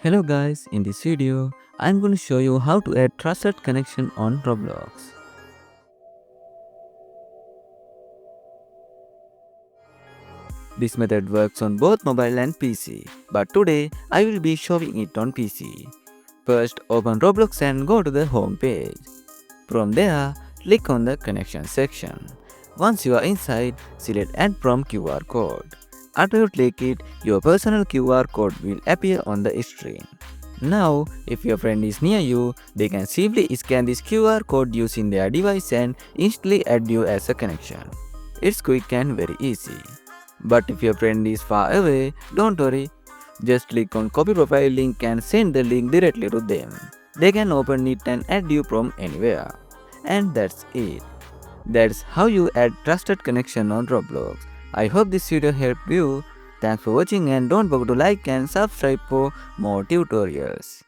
Hello guys, in this video, I'm going to show you how to add trusted connection on Roblox. This method works on both mobile and PC, but today I will be showing it on PC. First, open Roblox and go to the home page. From there, click on the connection section. Once you are inside, select add from QR code. After you click it, your personal QR code will appear on the screen. Now, if your friend is near you, they can simply scan this QR code using their device and instantly add you as a connection. It's quick and very easy. But if your friend is far away, don't worry. Just click on copy profile link and send the link directly to them. They can open it and add you from anywhere. And that's it. That's how you add trusted connection on Roblox. I hope this video helped you. Thanks for watching and don't forget to like and subscribe for more tutorials.